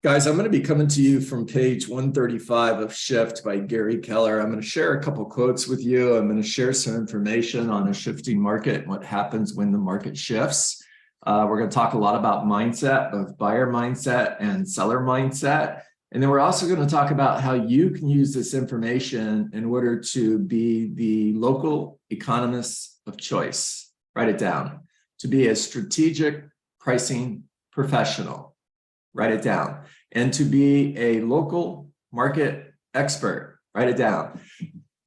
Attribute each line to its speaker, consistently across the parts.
Speaker 1: Guys, I'm going to be coming to you from page 135 of Shift by Gary Keller. I'm going to share a couple quotes with you. I'm going to share some information on a shifting market and what happens when the market shifts. We're going to talk a lot about mindset, both buyer mindset and seller mindset. And then we're also going to talk about how you can use this information in order to be the local economist of choice. Write it down. To be a strategic pricing professional. Write it down. And to be a local market expert, write it down.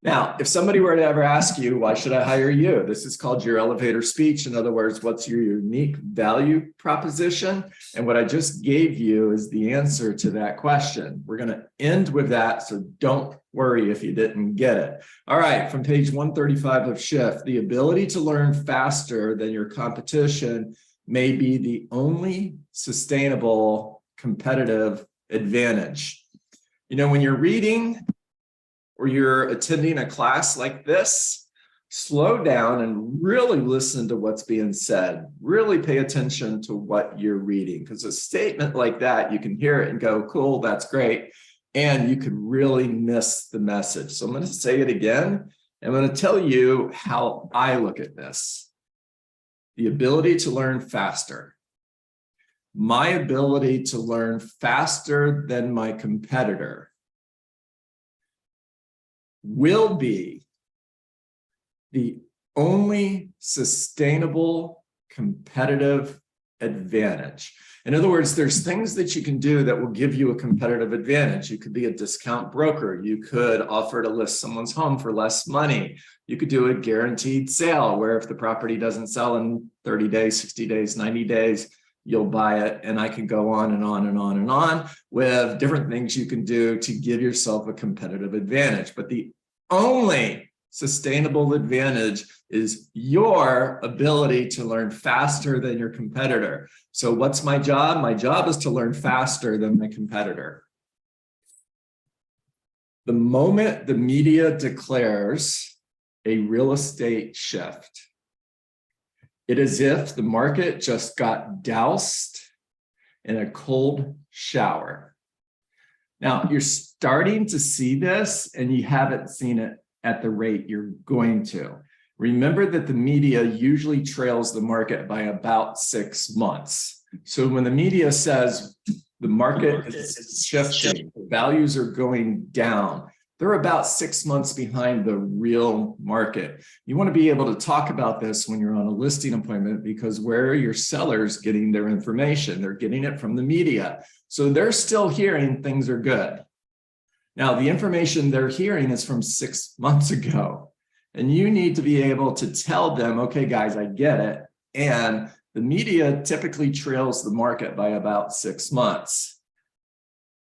Speaker 1: Now, if somebody were to ever ask you, why should I hire you? This is called your elevator speech. In other words, what's your unique value proposition? And what I just gave you is the answer to that question. We're going to end with that, so don't worry if you didn't get it. All right, from page 135 of Shift, the ability to learn faster than your competition may be the only sustainable competitive advantage. You know, when you're reading or you're attending a class like this, slow down and really listen to what's being said. Really pay attention to what you're reading, because a statement like that, you can hear it and go, cool, that's great. And you could really miss the message. So I'm going to say it again. I'm going to tell you how I look at this. The ability to learn faster. My ability to learn faster than my competitor will be the only sustainable competitive advantage. In other words, there's things that you can do that will give you a competitive advantage. You could be a discount broker. You could offer to list someone's home for less money. You could do a guaranteed sale where if the property doesn't sell in 30 days, 60 days, 90 days, you'll buy it. And I can go on and on and on and on with different things you can do to give yourself a competitive advantage. But the only sustainable advantage is your ability to learn faster than your competitor. So what's my job? My job is to learn faster than my competitor. The moment the media declares a real estate shift, it is as if the market just got doused in a cold shower. Now, you're starting to see this, and you haven't seen it at the rate you're going to. Remember that the media usually trails the market by about 6 months. So when the media says the market is shifting, the values are going down, they're about 6 months behind the real market. You want to be able to talk about this when you're on a listing appointment, because where are your sellers getting their information? They're getting it from the media. So they're still hearing things are good. Now, the information they're hearing is from 6 months ago, and you need to be able to tell them, okay, guys, I get it. And the media typically trails the market by about 6 months.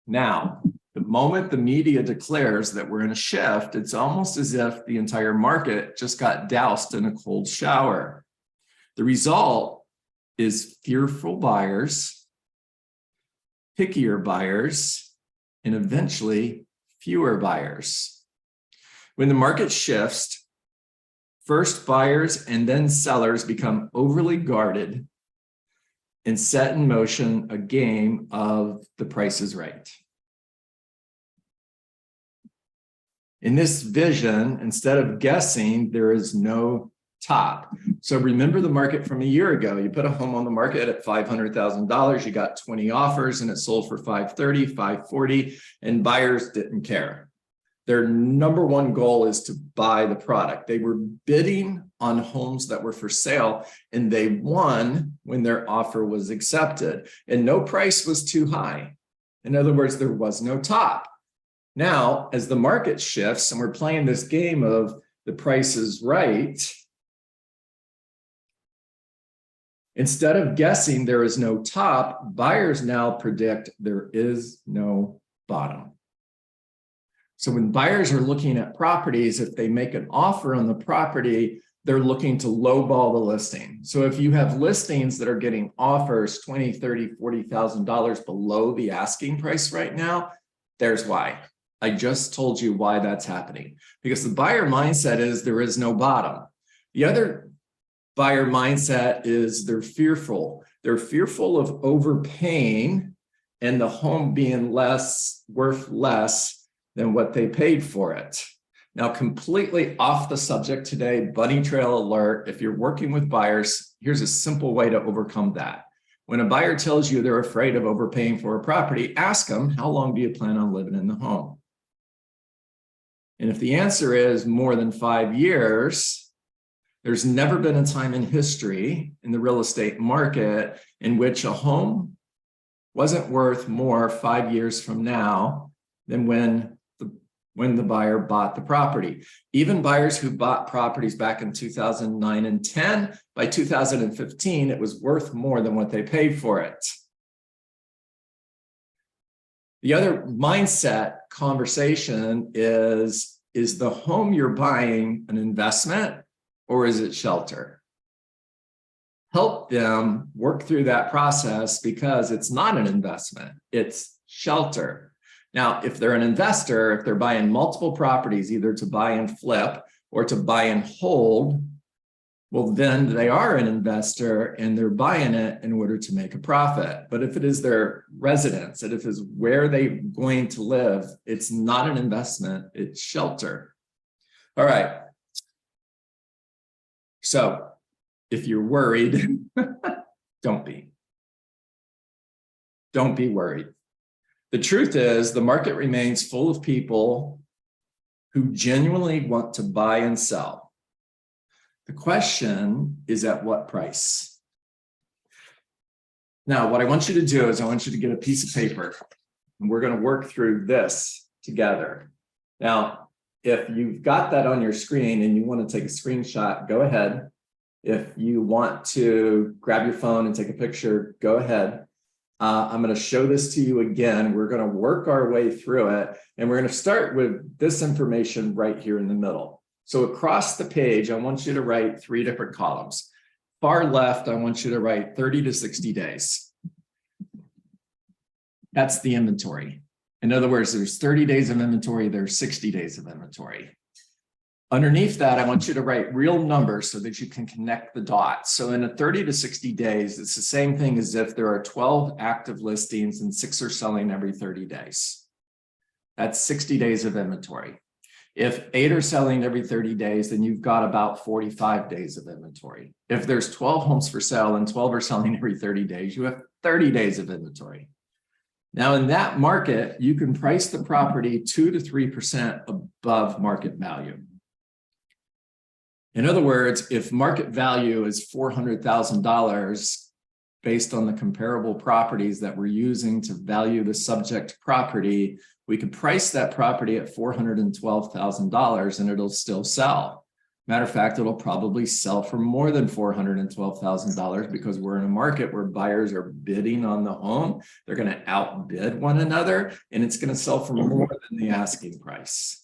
Speaker 1: Now, the moment the media declares that we're in a shift, it's almost as if the entire market just got doused in a cold shower. The result is fearful buyers, pickier buyers, and eventually fewer buyers. When the market shifts, first buyers and then sellers become overly guarded and set in motion a game of the price is right. In this vision, instead of guessing, there is no top. So remember the market from a year ago. You put a home on the market at $500,000, you got 20 offers and it sold for $530,000, $540,000, and buyers didn't care. Their number one goal is to buy the product. They were bidding on homes that were for sale, and they won when their offer was accepted, and no price was too high. In other words, there was no top. Now, as the market shifts and we're playing this game of the price is right, instead of guessing there is no top, buyers now predict there is no bottom. So when buyers are looking at properties, if they make an offer on the property, they're looking to lowball the listing. So if you have listings that are getting offers $20,000, $30,000, $40,000 below the asking price right now, there's why. I just told you why that's happening. Because the buyer mindset is there is no bottom. The other buyer mindset is they're fearful. They're fearful of overpaying and the home being worth less than what they paid for it. Now, completely off the subject today, bunny trail alert. If you're working with buyers, here's a simple way to overcome that. When a buyer tells you they're afraid of overpaying for a property, ask them, how long do you plan on living in the home? And if the answer is more than 5 years, there's never been a time in history in the real estate market in which a home wasn't worth more 5 years from now than when the buyer bought the property. Even buyers who bought properties back in 2009 and 10, by 2015, it was worth more than what they paid for it. The other mindset conversation is the home you're buying an investment or is it shelter? Help them work through that process because it's not an investment, it's shelter. Now, if they're an investor, if they're buying multiple properties, either to buy and flip or to buy and hold, well, then they are an investor and they're buying it in order to make a profit. But if it is their residence, and if it's where they're going to live, it's not an investment, it's shelter. All right. So if you're worried, don't be. Don't be worried. The truth is, the market remains full of people who genuinely want to buy and sell. The question is at what price? Now, what I want you to do is I want you to get a piece of paper, and we're going to work through this together. Now, if you've got that on your screen and you want to take a screenshot, go ahead. If you want to grab your phone and take a picture, go ahead. I'm going to show this to you again. We're going to work our way through it, and we're going to start with this information right here in the middle. So across the page, I want you to write 3 different columns. Far left, I want you to write 30 to 60 days. That's the inventory. In other words, there's 30 days of inventory, there's 60 days of inventory. Underneath that, I want you to write real numbers so that you can connect the dots. So in a 30 to 60 days, it's the same thing as if there are 12 active listings and 6 are selling every 30 days. That's 60 days of inventory. If 8 are selling every 30 days, then you've got about 45 days of inventory. If there's 12 homes for sale and 12 are selling every 30 days, you have 30 days of inventory. Now, in that market, you can price the property 2 to 3% above market value. In other words, if market value is $400,000 based on the comparable properties that we're using to value the subject property, we could price that property at $412,000 and it'll still sell. Matter of fact, it'll probably sell for more than $412,000 because we're in a market where buyers are bidding on the home. They're going to outbid one another, and it's going to sell for more than the asking price.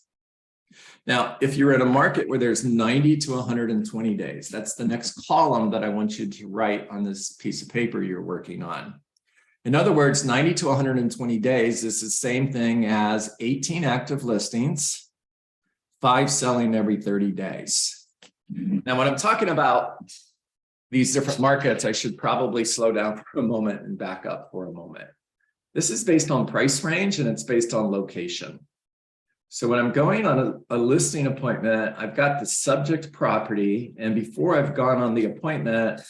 Speaker 1: Now, if you're in a market where there's 90 to 120 days, that's the next column that I want you to write on this piece of paper you're working on. In other words, 90 to 120 days is the same thing as 18 active listings, 5 selling every 30 days. Now, when I'm talking about these different markets, I should probably slow down for a moment and back up for a moment. This is based on price range and it's based on location. So when I'm going on a listing appointment, I've got the subject property, and before I've gone on the appointment,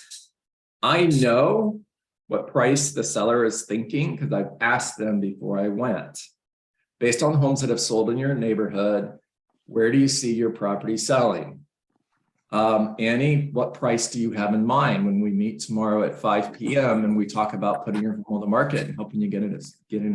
Speaker 1: I know what price the seller is thinking because I've asked them before I went. Based on homes that have sold in your neighborhood, where do you see your property selling? Annie, what price do you have in mind when we meet tomorrow at 5 p.m. and we talk about putting your home on the market and helping you getting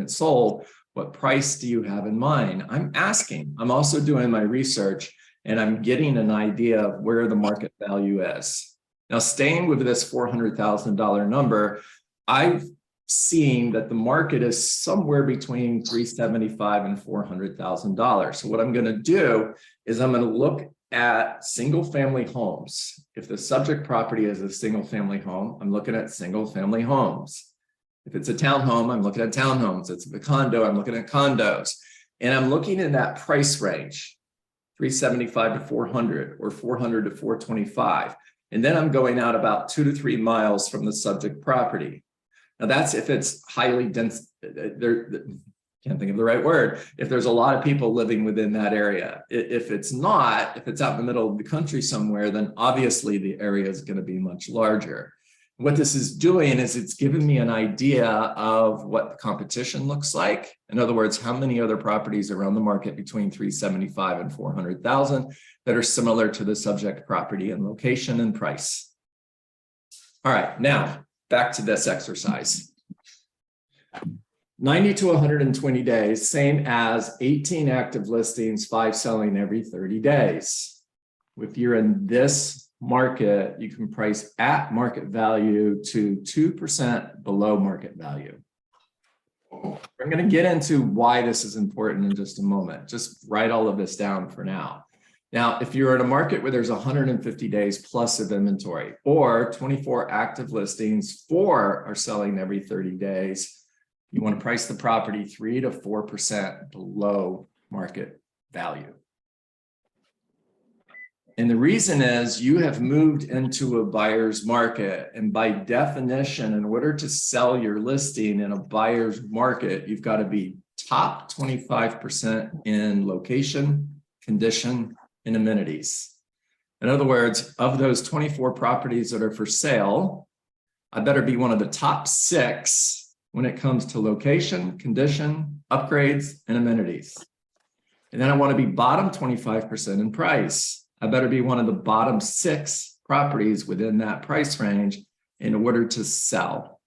Speaker 1: it sold? What price do you have in mind? I'm asking. I'm also doing my research and I'm getting an idea of where the market value is. Now, staying with this $400,000 number, I've seen that the market is somewhere between $375,000 and $400,000. So what I'm going to do is I'm going to look at single family homes. If the subject property is a single family home, I'm looking at single family homes. If it's a townhome, I'm looking at townhomes. If it's a condo, I'm looking at condos. And I'm looking in that price range, 375 to 400 or 400 to 425. And then I'm going out about 2 to 3 miles from the subject property. Now that's if it's highly dense, can't think of the right word, if there's a lot of people living within that area. If it's not, if it's out in the middle of the country somewhere, then obviously the area is going to be much larger. What this is doing is it's giving me an idea of what the competition looks like. In other words, how many other properties are on the market between 375 and 400,000 that are similar to the subject property in location and price. All right, now back to this exercise. 90 to 120 days, same as 18 active listings, 5 selling every 30 days. If you're in this market, you can price at market value to 2% below market value. I'm going to get into why this is important in just a moment. Just write all of this down for now. Now, if you're in a market where there's 150 days plus of inventory or 24 active listings, 4 are selling every 30 days, you want to price the property 3 to 4% below market value. And the reason is you have moved into a buyer's market. And by definition, in order to sell your listing in a buyer's market, you've got to be top 25% in location, condition, and amenities. In other words, of those 24 properties that are for sale, I better be one of the top 6 when it comes to location, condition, upgrades, and amenities. And then I want to be bottom 25% in price. I better be one of the bottom 6 properties within that price range in order to sell.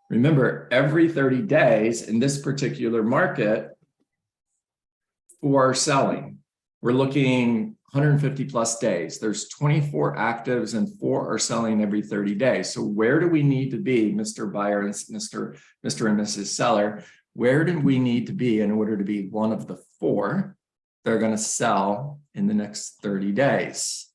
Speaker 1: Remember, every 30 days in this particular market for selling, we're looking 150 plus days. There's 24 actives and 4 are selling every 30 days. So where do we need to be, Mr. Buyer and Mr. and Mrs. Seller? Where do we need to be in order to be one of the 4 that are going to sell in the next 30 days?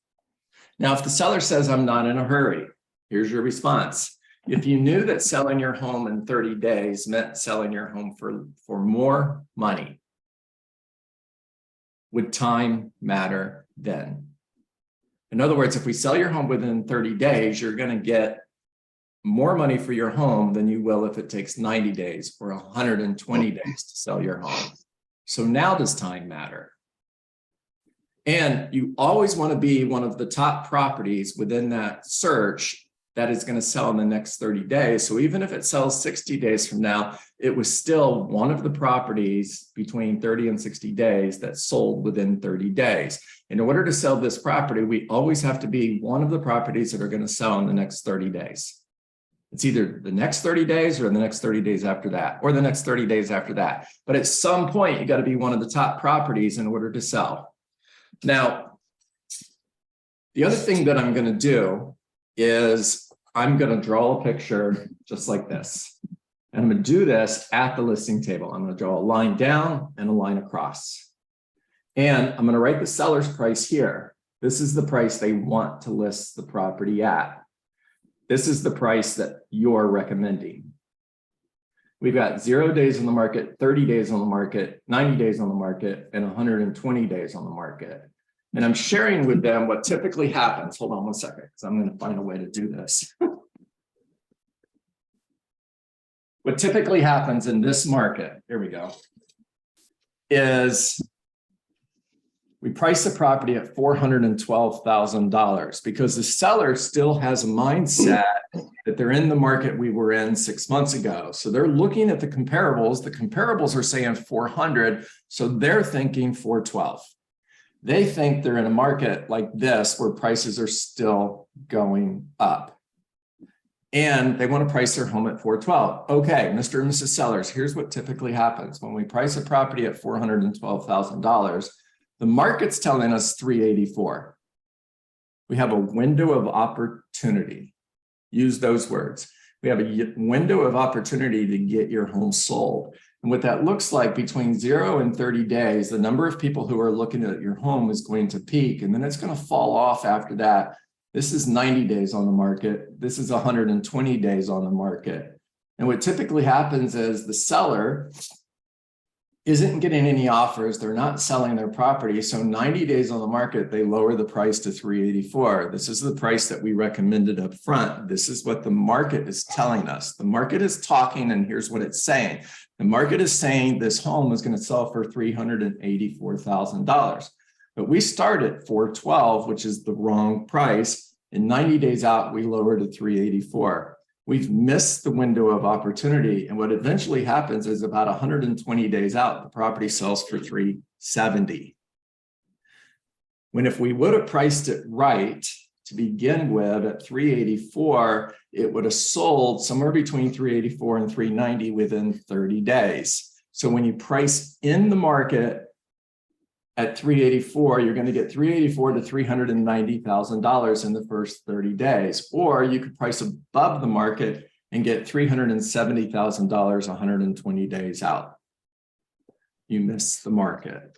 Speaker 1: Now, if the seller says, I'm not in a hurry, here's your response. If you knew that selling your home in 30 days meant selling your home for more money, would time matter then? In other words, if we sell your home within 30 days, you're going to get more money for your home than you will if it takes 90 days or 120 days to sell your home. So now does time matter? And you always want to be one of the top properties within that search that is going to sell in the next 30 days. So even if it sells 60 days from now, it was still one of the properties between 30 and 60 days that sold within 30 days. In order to sell this property, we always have to be one of the properties that are going to sell in the next 30 days. It's either the next 30 days or the next 30 days after that, or the next 30 days after that. But at some point, you got to be one of the top properties in order to sell. Now, the other thing that I'm going to do is I'm going to draw a picture just like this. And I'm going to do this at the listing table. I'm going to draw a line down and a line across. And I'm going to write the seller's price here. This is the price they want to list the property at. This is the price that you're recommending. We've got 0 days on the market, 30 days on the market, 90 days on the market, and 120 days on the market. And I'm sharing with them what typically happens. Hold on one second, because I'm going to find a way to do this. What typically happens in this market, here we go, is we price the property at $412,000 because the seller still has a mindset that they're in the market we were in 6 months ago. So they're looking at the comparables. The comparables are saying 400, so they're thinking 412. They think they're in a market like this where prices are still going up. And they want to price their home at 412. Okay, Mr. and Mrs. Sellers, here's what typically happens. When we price a property at $412,000, the market's telling us 384. We have a window of opportunity. Use those words. We have a window of opportunity to get your home sold. And what that looks like between 0 and 30 days, the number of people who are looking at your home is going to peak, and then it's going to fall off after that. This is 90 days on the market. This is 120 days on the market. And what typically happens is the seller isn't getting any offers. They're not selling their property. So 90 days on the market, they lower the price to 384. This is the price that we recommended up front. This is what the market is telling us. The market is talking, and here's what it's saying. The market is saying this home is going to sell for $384,000. But we start at 412, which is the wrong price. And 90 days out, we lower to 384. We've missed the window of opportunity. And what eventually happens is about 120 days out, the property sells for 370. When if we would have priced it right to begin with at 384, it would have sold somewhere between 384 and 390 within 30 days. So when you price in the market at 384, you're going to get 384 to $390,000 in the first 30 days. Or you could price above the market and get $370,000 120 days out. You miss the market.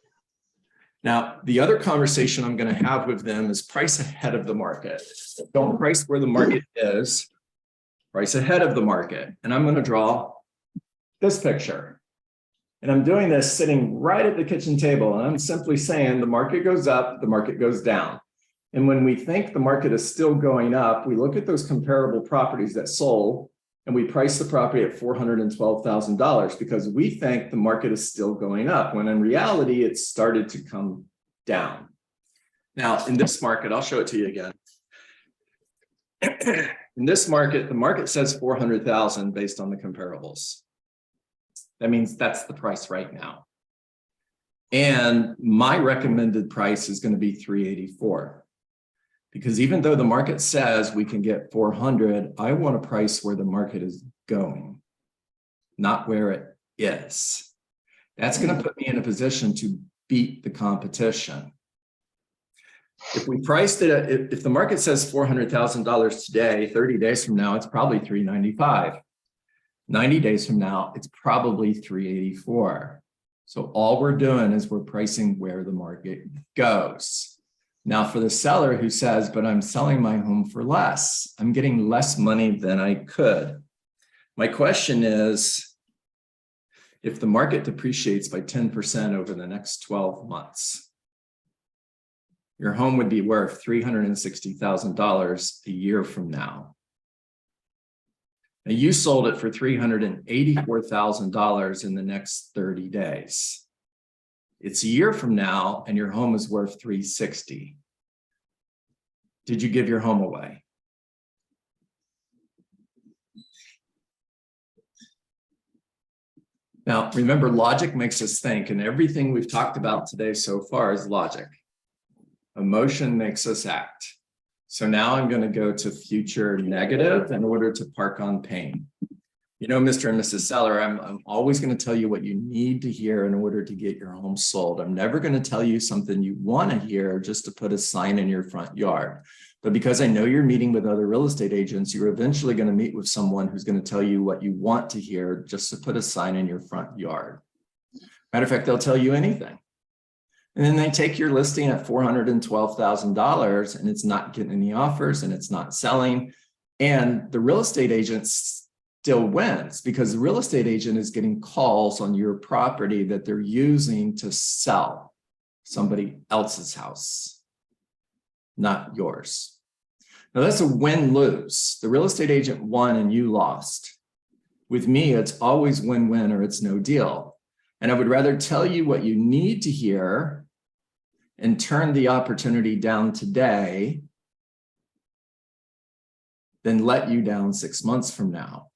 Speaker 1: Now, the other conversation I'm going to have with them is price ahead of the market. Don't price where the market is, price ahead of the market. And I'm going to draw this picture. And I'm doing this sitting right at the kitchen table. And I'm simply saying the market goes up, the market goes down. And when we think the market is still going up, we look at those comparable properties that sold and we price the property at $412,000 because we think the market is still going up, when in reality, it's started to come down. Now, in this market, I'll show it to you again. In this market, the market says $400,000 based on the comparables. That means that's the price right now. And my recommended price is going to be 384. Because even though the market says we can get 400, I want a price where the market is going, not where it is. That's going to put me in a position to beat the competition. If we priced it, if the market says $400,000 today, 30 days from now, it's probably 395. 90 days from now, it's probably 384. So all we're doing is we're pricing where the market goes. Now, for the seller who says, but I'm selling my home for less, I'm getting less money than I could. My question is, if the market depreciates by 10% over the next 12 months, your home would be worth $360,000 a year from now. Now, you sold it for $384,000 in the next 30 days. It's a year from now, and your home is worth $360,000. Did you give your home away? Now, remember, logic makes us think, and everything we've talked about today so far is logic. Emotion makes us act. So now I'm going to go to future negative in order to park on pain. You know, Mr. and Mrs. Seller, I'm always going to tell you what you need to hear in order to get your home sold. I'm never going to tell you something you want to hear just to put a sign in your front yard. But because I know you're meeting with other real estate agents, you're eventually going to meet with someone who's going to tell you what you want to hear just to put a sign in your front yard. Matter of fact, they'll tell you anything. And then they take your listing at $412,000 and it's not getting any offers and it's not selling. And the real estate agent still wins because the real estate agent is getting calls on your property that they're using to sell somebody else's house, not yours. Now that's a win-lose. The real estate agent won and you lost. With me, it's always win-win or it's no deal. And I would rather tell you what you need to hear and turn the opportunity down today than let you down 6 months from now.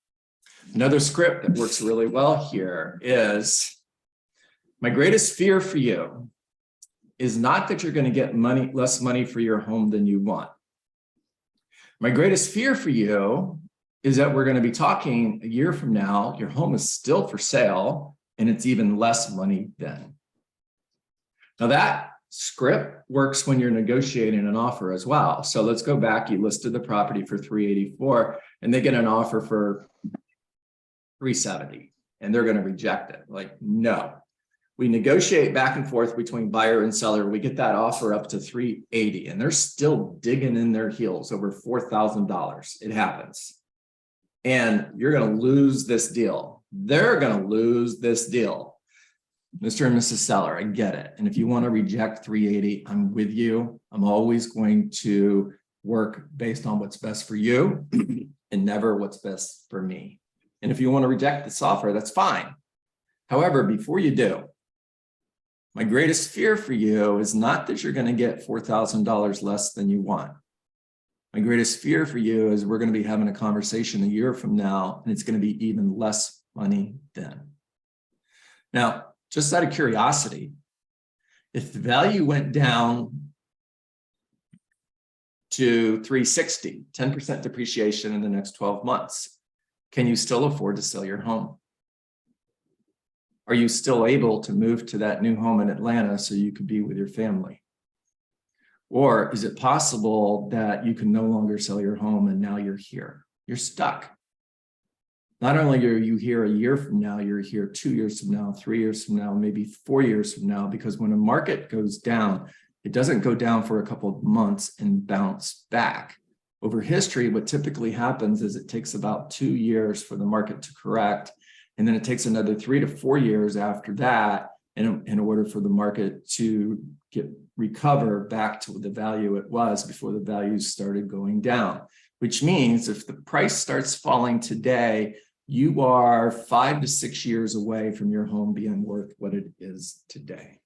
Speaker 1: Another script that works really well here is, my greatest fear for you is not that you're going to get less money for your home than you want. My greatest fear for you is that we're going to be talking a year from now, your home is still for sale, and it's even less money then. Now that script works when you're negotiating an offer as well. So let's go back. You listed the property for 384 and they get an offer for 370 and they're going to reject it. Like, no, we negotiate back and forth between buyer and seller. We get that offer up to 380 and they're still digging in their heels over $4,000. It happens. And you're going to lose this deal. They're going to lose this deal. Mr. and Mrs. Seller, I get it. And if you want to reject 380, I'm with you. I'm always going to work based on what's best for you and never what's best for me. And if you want to reject this offer, that's fine. However, before you do, my greatest fear for you is not that you're going to get $4,000 less than you want. My greatest fear for you is we're going to be having a conversation a year from now, and it's going to be even less money then. Now, just out of curiosity, if the value went down to 360, 10% depreciation in the next 12 months, can you still afford to sell your home? Are you still able to move to that new home in Atlanta so you could be with your family? Or is it possible that you can no longer sell your home and now you're here? You're stuck. Not only are you here a year from now, you're here 2 years from now, 3 years from now, maybe 4 years from now, because when a market goes down, it doesn't go down for a couple of months and bounce back. Over history, what typically happens is it takes about 2 years for the market to correct. And then it takes another 3 to 4 years after that in order for the market to recover back to the value it was before the values started going down, which means if the price starts falling today, you are 5 to 6 years away from your home being worth what it is today.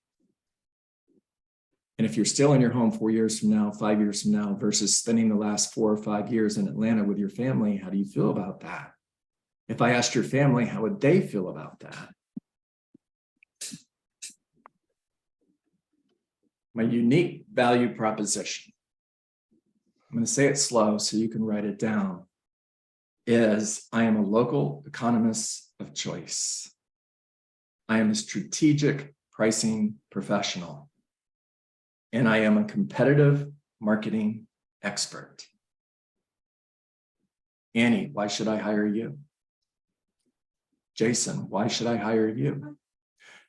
Speaker 1: And if you're still in your home 4 years from now, 5 years from now, versus spending the last 4 or 5 years in Atlanta with your family, how do you feel about that? If I asked your family, how would they feel about that? My unique value proposition, I'm going to say it slow so you can write it down, is I am a local economist of choice. I am a strategic pricing professional. And I am a competitive marketing expert. Annie, why should I hire you? Jason, why should I hire you?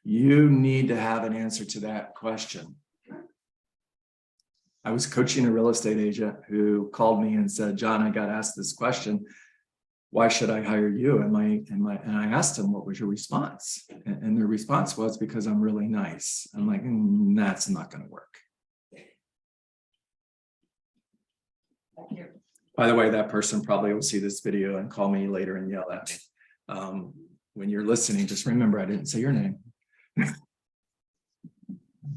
Speaker 1: You need to have an answer to that question. I was coaching a real estate agent who called me and said, John, I got asked this question. Why should I hire you? And I asked him, what was your response? And their response was, because I'm really nice. I'm like, that's not going to work. By the way, that person probably will see this video and call me later and yell at me. When you're listening, just remember I didn't say your name.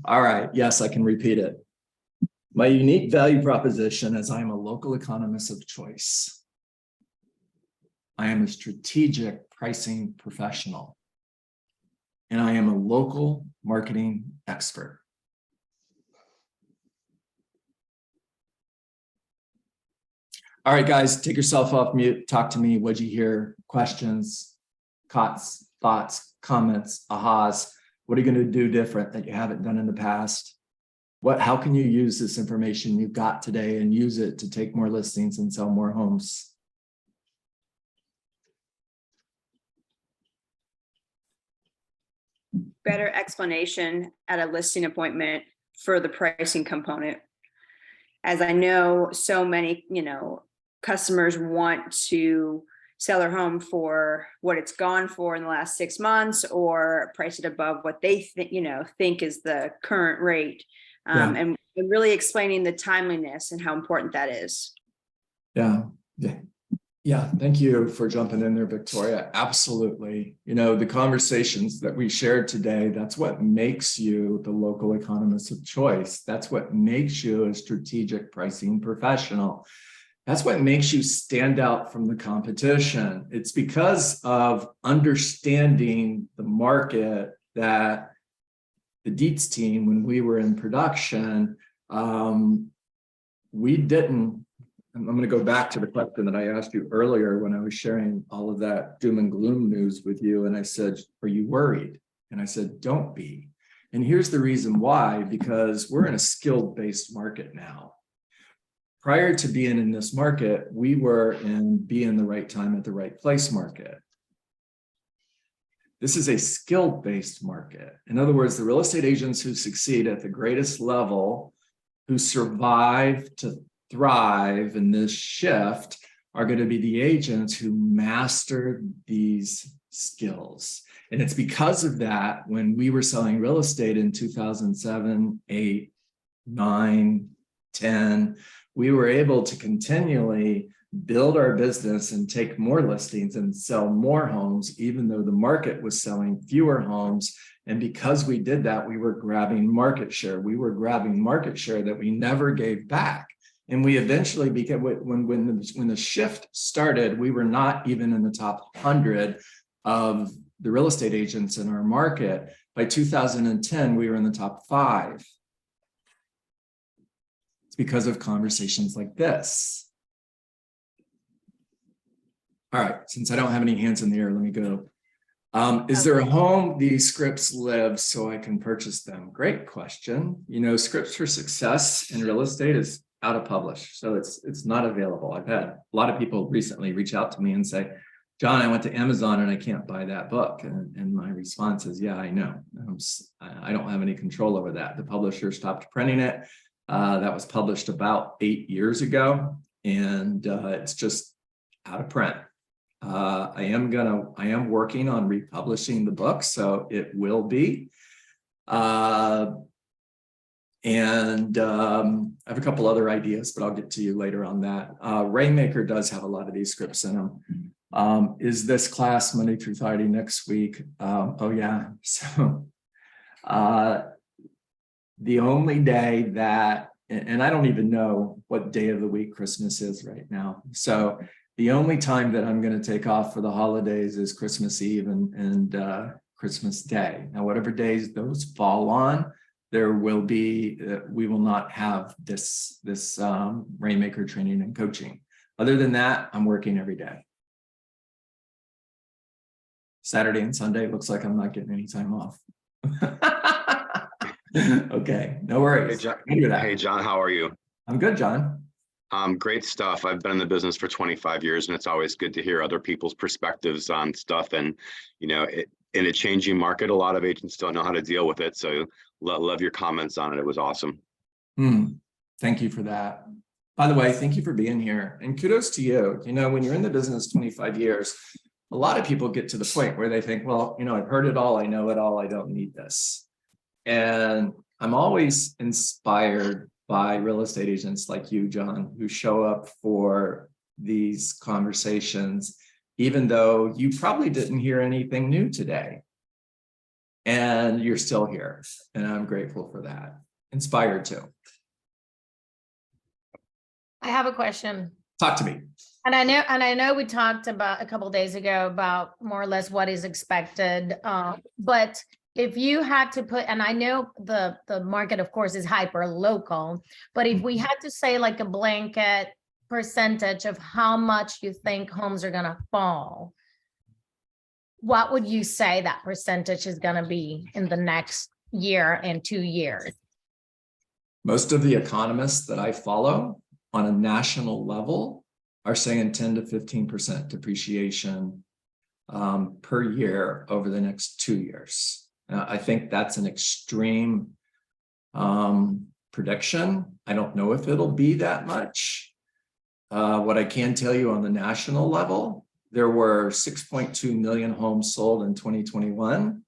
Speaker 1: All right, yes, I can repeat it. My unique value proposition is I am a local economist of choice. I am a strategic pricing professional. And I am a local marketing expert. All right, guys, take yourself off mute. Talk to me. What'd you hear? Questions, thoughts, comments, ahas. What are you going to do different that you haven't done in the past? How can you use this information you've got today and use it to take more listings and sell more homes?
Speaker 2: Better explanation at a listing appointment for the pricing component. As I know, so many, customers want to sell their home for what it's gone for in the last 6 months, or price it above what they think is the current rate. And really explaining the timeliness and how important that is.
Speaker 1: Yeah. Thank you for jumping in there, Victoria. Absolutely. The conversations that we shared today, that's what makes you the local economist of choice. That's what makes you a strategic pricing professional. That's what makes you stand out from the competition. It's because of understanding the market that the Dietz team, when we were in production, we didn't. I'm going to go back to the question that I asked you earlier when I was sharing all of that doom and gloom news with you. And I said, are you worried? And I said, don't be. And here's the reason why, because we're in a skill-based market now. Prior to being in this market, we were in being the right time at the right place market. This is a skill-based market. In other words, the real estate agents who succeed at the greatest level, who survive to thrive in this shift, are going to be the agents who master these skills. And it's because of that, when we were selling real estate in 2007, 8, 9, 10, we were able to continually build our business and take more listings and sell more homes, even though the market was selling fewer homes. And because we did that, we were grabbing market share. We were grabbing market share that we never gave back. And we eventually became, when the shift started, we were not even in the top 100 of the real estate agents in our market. By 2010, we were in the top 5. It's because of conversations like this. All right, since I don't have any hands in the air, let me go. Is there a home these scripts live so I can purchase them? Great question. You know, Scripts for Success in real estate is out of publish, so it's not available. I've had a lot of people recently reach out to me and say, John, I went to Amazon and I can't buy that book. And my response is, yeah, I know. I don't have any control over that. The publisher stopped printing it. That was published about 8 years ago, and it's just out of print. I am working on republishing the book, so it will be. I have a couple other ideas, but I'll get to you later on that. Rainmaker does have a lot of these scripts in them. Is this class Monday through Friday next week? Oh yeah. So the only day that, and I don't even know what day of the week Christmas is right now. So the only time that I'm going to take off for the holidays is Christmas Eve and Christmas Day. Now, whatever days those fall on, there will be, we will not have this Rainmaker training and coaching. Other than that, I'm working every day. Saturday and Sunday looks like I'm not getting any time off. Okay, no worries.
Speaker 3: Hey, John, how are you?
Speaker 1: I'm good, John.
Speaker 3: Great stuff. I've been in the business for 25 years, and it's always good to hear other people's perspectives on stuff. And, you know, in a changing market, a lot of agents don't know how to deal with it. So love your comments on it. It was awesome.
Speaker 1: Thank you for that. By the way, thank you for being here, and kudos to you. You know, when you're in the business 25 years, a lot of people get to the point where they think, well, you know, I've heard it all. I know it all. I don't need this. And I'm always inspired by real estate agents like you, John, who show up for these conversations, even though you probably didn't hear anything new today. And you're still here. And I'm grateful for that. Inspired too.
Speaker 4: I have a question.
Speaker 1: Talk to me.
Speaker 4: And I know we talked about a couple of days ago about more or less what is expected. But if you had to put, and I know the market, of course, is hyper local, but if we had to say like a blanket percentage of how much you think homes are going to fall, what would you say that percentage is going to be in the next year and 2 years?
Speaker 1: Most of the economists that I follow on a national level are saying 10 to 15% depreciation per year over the next 2 years. I think that's an extreme prediction. I don't know if it'll be that much. What I can tell you on the national level, there were 6.2 million homes sold in 2021.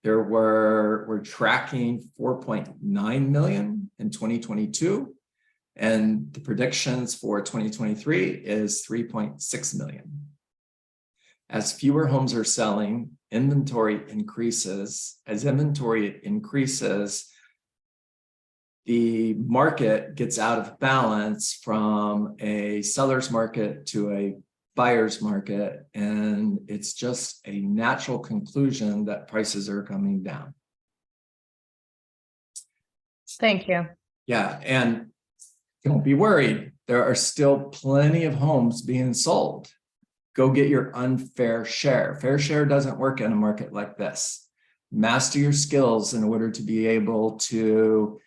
Speaker 1: We're tracking 4.9 million in 2022. And the predictions for 2023 is 3.6 million. As fewer homes are selling, inventory increases. As inventory increases, the market gets out of balance from a seller's market to a buyer's market, and it's just a natural conclusion that prices are coming down.
Speaker 4: Thank you.
Speaker 1: Yeah, and don't be worried. There are still plenty of homes being sold. Go get your unfair share. Fair share doesn't work in a market like this. Master your skills in order to be able to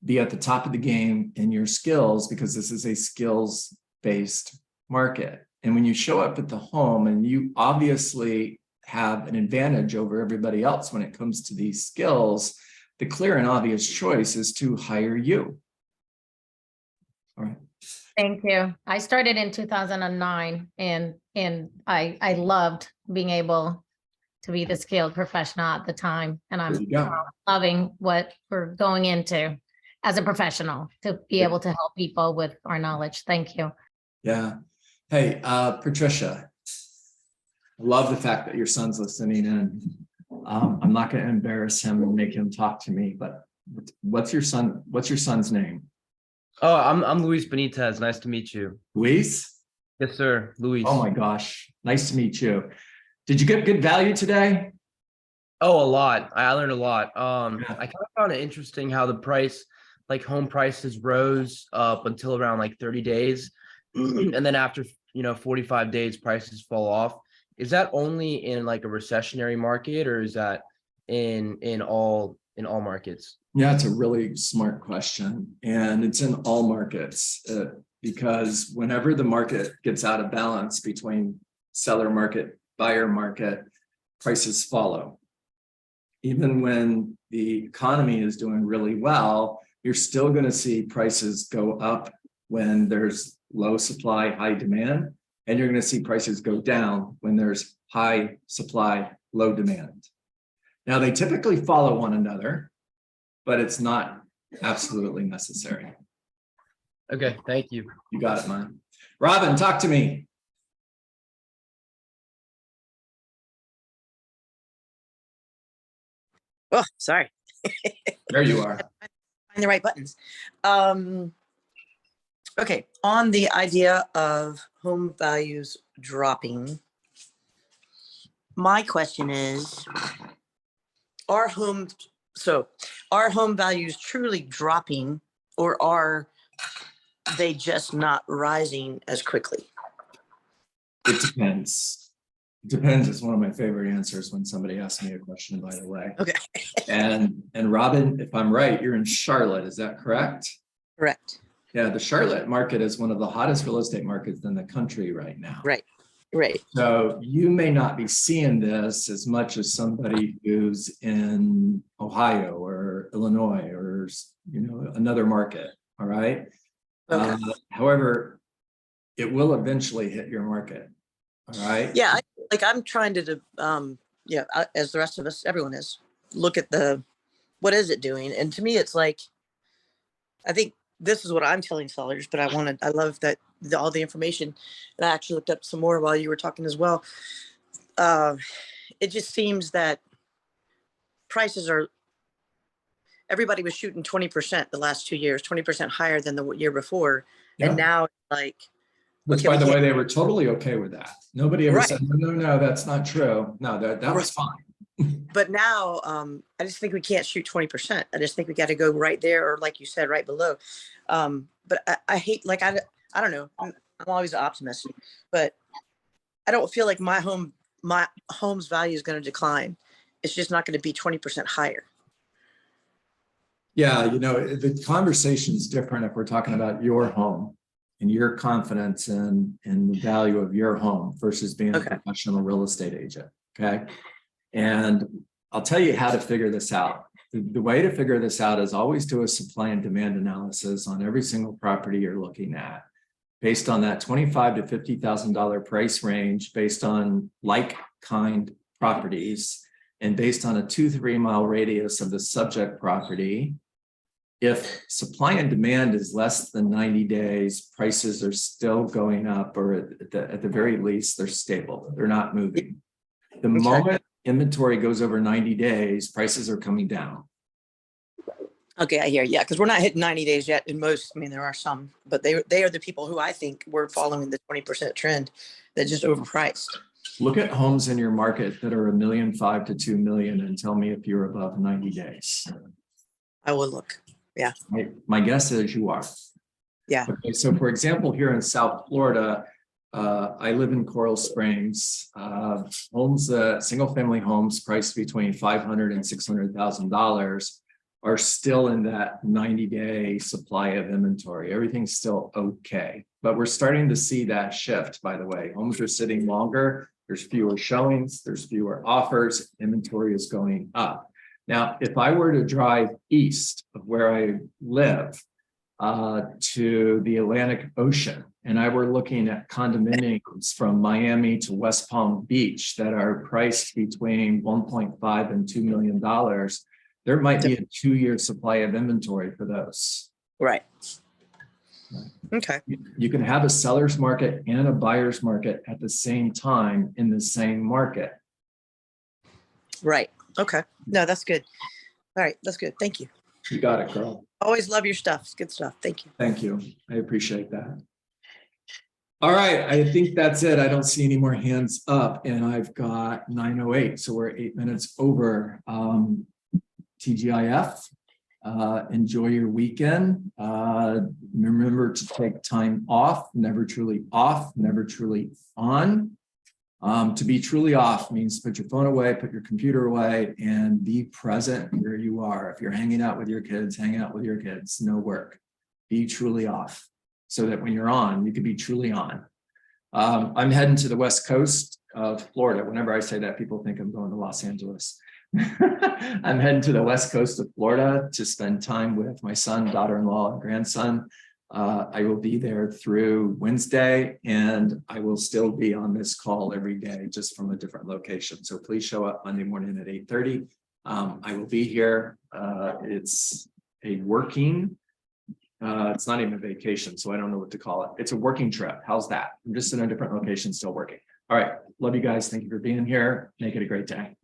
Speaker 1: be at the top of the game in your skills, because this is a skills-based market. And when you show up at the home, and you obviously have an advantage over everybody else when it comes to these skills, the clear and obvious choice is to hire you. All right.
Speaker 4: Thank you. I started in 2009 and I loved being able to be the skilled professional at the time. And
Speaker 1: There
Speaker 4: I'm
Speaker 1: you go.
Speaker 4: loving what we're going into as a professional to be able to help people with our knowledge. Thank you.
Speaker 1: Yeah. Hey, Patricia, I love the fact that your son's listening in. I'm not going to embarrass him and make him talk to me, but what's your son's name?
Speaker 5: Oh, I'm Luis Benitez. Nice to meet you.
Speaker 1: Luis?
Speaker 5: Yes, sir. Luis.
Speaker 1: Oh my gosh. Nice to meet you. Did you get good value today?
Speaker 5: Oh, a lot. I learned a lot.
Speaker 1: Yeah.
Speaker 5: I kind of found it interesting how the price, like home prices rose up until around like 30 days. And then after, 45 days, prices fall off. Is that only in like a recessionary market, or is that in all markets?
Speaker 1: Yeah, it's a really smart question. And it's in all markets because whenever the market gets out of balance between seller market, buyer market, prices follow. Even when the economy is doing really well, you're still going to see prices go up when there's low supply, high demand, and you're going to see prices go down when there's high supply, low demand. Now, they typically follow one another, but it's not absolutely necessary.
Speaker 5: Okay, thank you.
Speaker 1: You got it, man. Robin, talk to me.
Speaker 6: Oh, sorry.
Speaker 1: There you are.
Speaker 6: Find the right buttons. Okay, on the idea of home values dropping, my question is, are home values truly dropping, or are they just not rising as quickly?
Speaker 1: It depends. It depends is one of my favorite answers when somebody asks me a question, by the way.
Speaker 6: Okay.
Speaker 1: And Robin, if I'm right, you're in Charlotte, is that correct?
Speaker 6: Correct.
Speaker 1: Yeah, the Charlotte market is one of the hottest real estate markets in the country right now.
Speaker 6: Right.
Speaker 1: So you may not be seeing this as much as somebody who's in Ohio or Illinois or another market. All right.
Speaker 6: Okay.
Speaker 1: However, it will eventually hit your market. All right.
Speaker 6: Yeah, I'm trying to, as the rest of us, everyone is, look at what is it doing? And to me, it's like, I think this is what I'm telling sellers, but I love that all the information, and I actually looked up some more while you were talking as well. It just seems that everybody was shooting 20% the last 2 years, 20% higher than the year before.
Speaker 1: Yeah.
Speaker 6: And now like,
Speaker 1: which by the way, they were totally okay with that. Nobody ever said, no, that's not true. No, that was fine.
Speaker 6: But now I just think we can't shoot 20%. I just think we got to go right there, or like you said, right below. But I hate, like, I don't know. I'm always an optimist, but I don't feel like my home's value is going to decline. It's just not going to be 20% higher.
Speaker 1: Yeah, the conversation is different if we're talking about your home and your confidence in the value of your home versus being a professional real estate agent. Okay. And I'll tell you how to figure this out. The way to figure this out is always do a supply and demand analysis on every single property you're looking at, based on that $25,000 to $50,000 price range, based on like kind properties, and based on a 2-3 mile radius of the subject property. If supply and demand is less than 90 days, prices are still going up, or at the very least, they're stable. They're not moving. The moment inventory goes over 90 days, prices are coming down.
Speaker 6: Okay, I hear you. Yeah, because we're not hitting 90 days yet in most. I mean, there are some, but they are the people who I think were following the 20% trend that just overpriced.
Speaker 1: Look at homes in your market that are $1.5 million to $2 million and tell me if you're above 90 days.
Speaker 6: I will look. Yeah.
Speaker 1: My guess is you are.
Speaker 6: Yeah.
Speaker 1: Okay, so for example, here in South Florida, I live in Coral Springs. Homes, single family homes priced between $500,000 and $600,000 are still in that 90-day supply of inventory. Everything's still okay, but we're starting to see that shift, by the way. Homes are sitting longer, there's fewer showings, there's fewer offers, inventory is going up. Now, if I were to drive east of where I live, to the Atlantic Ocean. And I were looking at condominiums from Miami to West Palm Beach that are priced between 1.5 and $2 million. There might be a 2-year supply of inventory for those.
Speaker 6: Right. Okay.
Speaker 1: You can have a seller's market and a buyer's market at the same time in the same market.
Speaker 6: Right. Okay. No, that's good. All right. That's good. Thank you.
Speaker 1: You got it, girl.
Speaker 6: Always love your stuff. It's good stuff. Thank you.
Speaker 1: Thank you. I appreciate that. All right. I think that's it. I don't see any more hands up, and I've got 9:08. So we're 8 minutes over. TGIF. Enjoy your weekend. Remember to take time off, never truly off, never truly on. To be truly off means put your phone away, put your computer away, and be present where you are. If you're hanging out with your kids, hang out with your kids, no work. Be truly off so that when you're on, you can be truly on. I'm heading to the West Coast of Florida. Whenever I say that, people think I'm going to Los Angeles. I'm heading to the West Coast of Florida to spend time with my son, daughter-in-law, and grandson. I will be there through Wednesday, and I will still be on this call every day, just from a different location. So please show up Monday morning at 8:30. I will be here. It's a working, it's not even a vacation, so I don't know what to call it. It's a working trip. How's that? I'm just in a different location, still working. All right. Love you guys. Thank you for being here. Make it a great day.